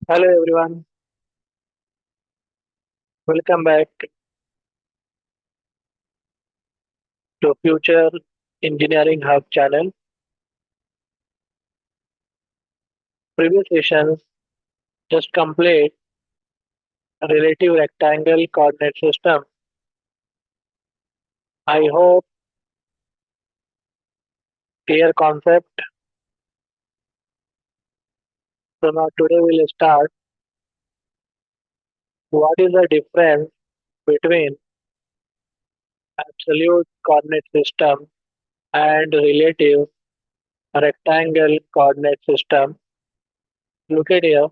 Hello everyone, welcome back to Future Engineering Hub channel. Previous sessions just complete relative rectangle coordinate system. I hope clear concept. So now today we'll start what is the difference between absolute coordinate system and relative rectangle coordinate system. Look at here,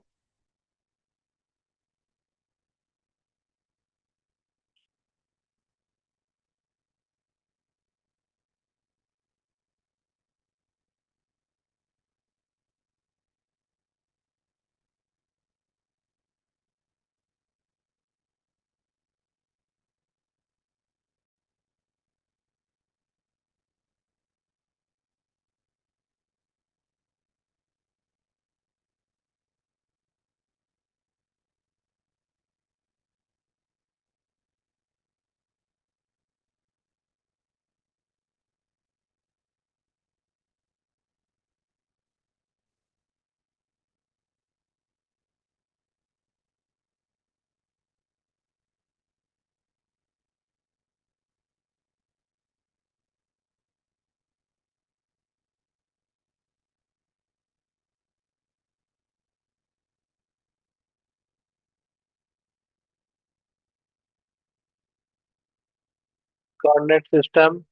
coordinate system.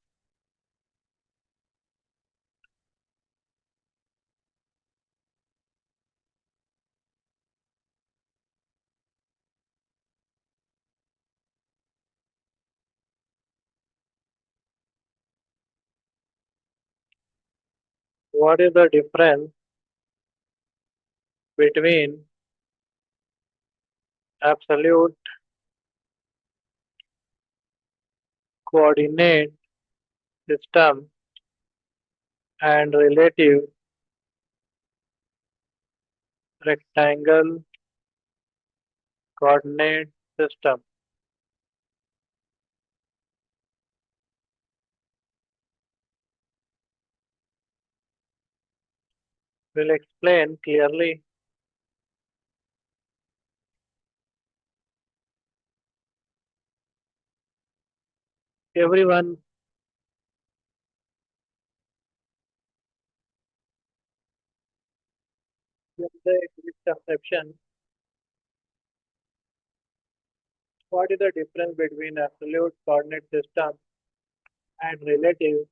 What is the difference between absolute coordinate system and relative rectangle coordinate system? Will explain clearly. Everyone, in the misconception, what is the difference between absolute coordinate system and relative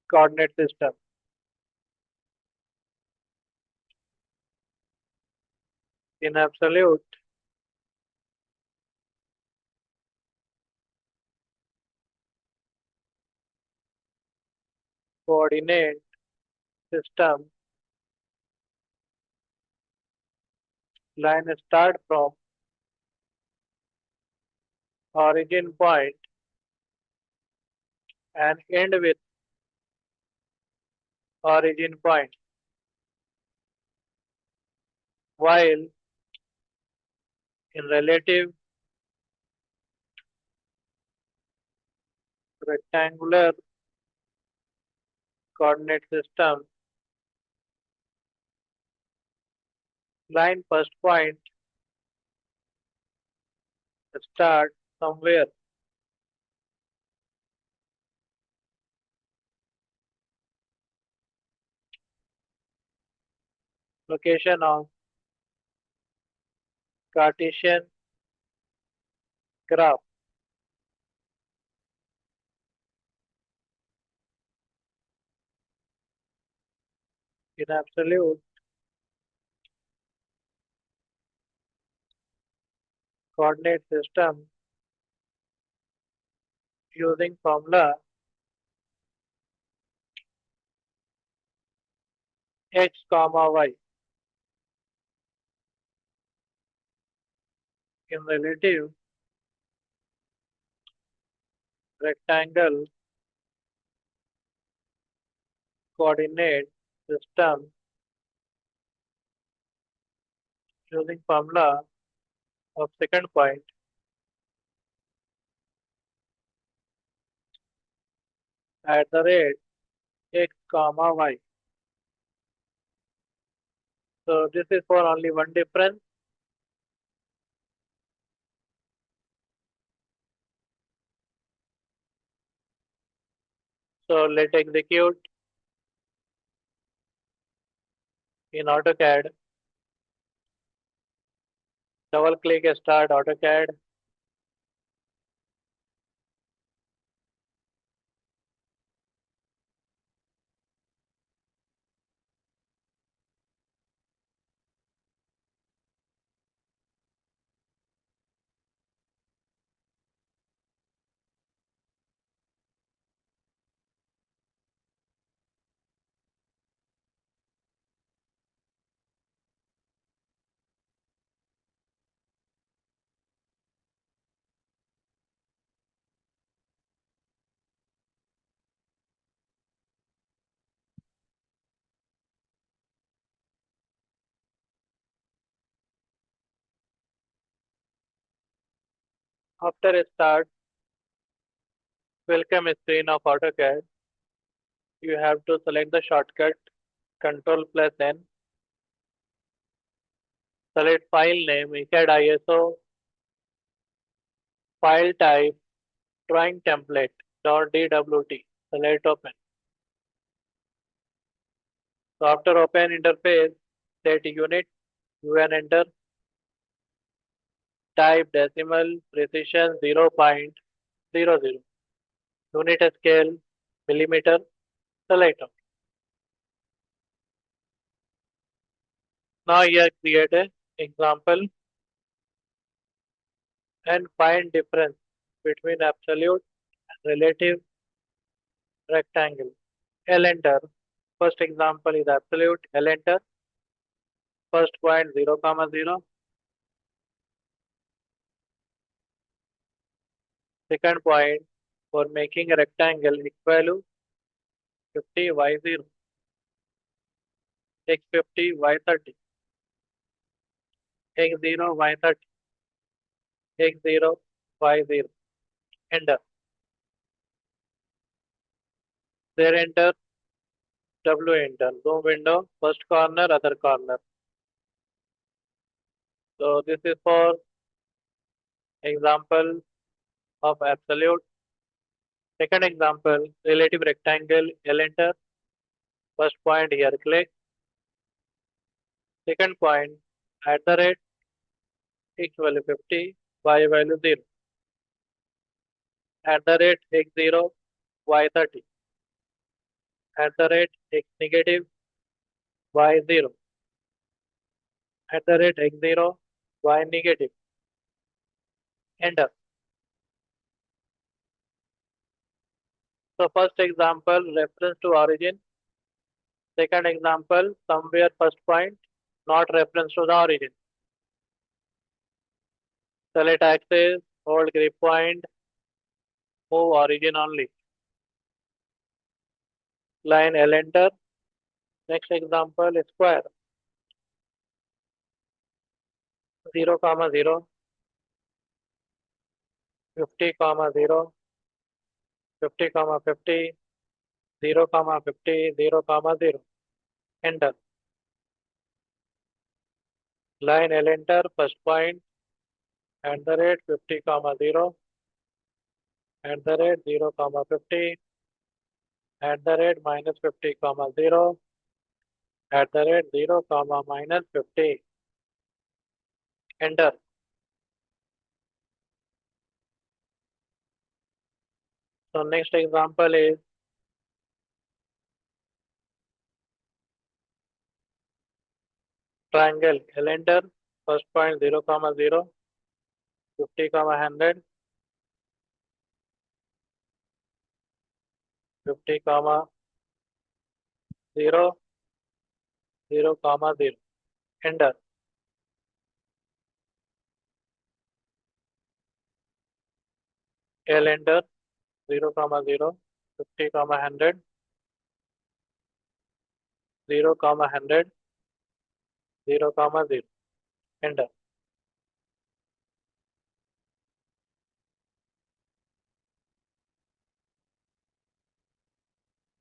coordinate system? In absolute coordinate system, line start from origin point and end with origin point, while in relative rectangular coordinate system, line first point start somewhere. Location of Cartesian graph. In absolute coordinate system, using formula x comma y. In relative rectangle coordinate system, using formula of second point at the rate x comma y. So this is for only one difference. So let's execute in AutoCAD. Double click start AutoCAD. After start welcome screen of AutoCAD, you have to select the shortcut Control plus N. Select file name ACAD ISO, file type drawing template .dwt. Select open. So after open interface, set unit, UN enter, type decimal, precision 0.00, unit scale, millimeter, select open. Now here create a example and find difference between absolute and relative rectangle. L enter. First example is absolute. L enter. First point 0, comma 0. Second point for making a rectangle x value 50 y0, x50 y30, x0 y30, x0 y0. Enter. There enter W enter. Zoom window, first corner, other corner. So this is for example of absolute. Second example, relative rectangle, L enter. First point here, click. Second point, at the rate, x value 50, y value 0. At the rate x0, y30. At the rate x negative, y0. At the rate x0, y negative. Enter. So first example, reference to origin. Second example, somewhere first point, not reference to the origin. Select axis, hold grip point, move origin only. Line L enter. Next example, square. 0, comma 0, 50, comma 0, 50, comma 50, 0, comma 50, 0, comma 0. Enter. Line L enter, first point, at the rate 50, comma 0, at the rate 0, comma 50, at the rate minus 50, comma 0, at the rate 0, comma minus 50. Enter. So next example is triangle. L enter, first point 0, comma 0, 50, comma 100, 50, comma 0, 0, comma 0. Enter. L enter, 0, comma 0, 50, comma 100, 0, comma 100, 0, comma 0. enter.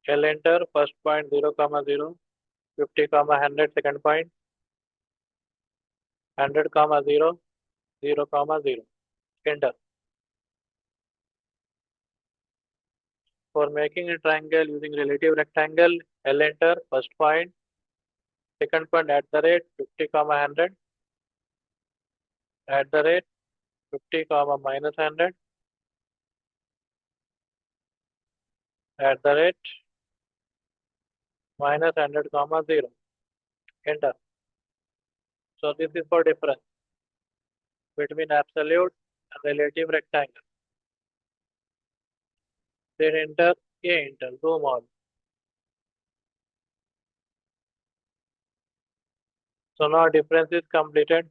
L enter, first point 0, 0, 50, 100, second point, 100, 0, 0, 0, enter. For making a triangle using relative rectangle, L enter, first point, second point at the rate 50, 100, at the rate 50, minus 100, at the rate minus 100, 0, enter. So this is for difference between absolute and relative rectangle. Then enter A enter, zoom on. So now difference is completed.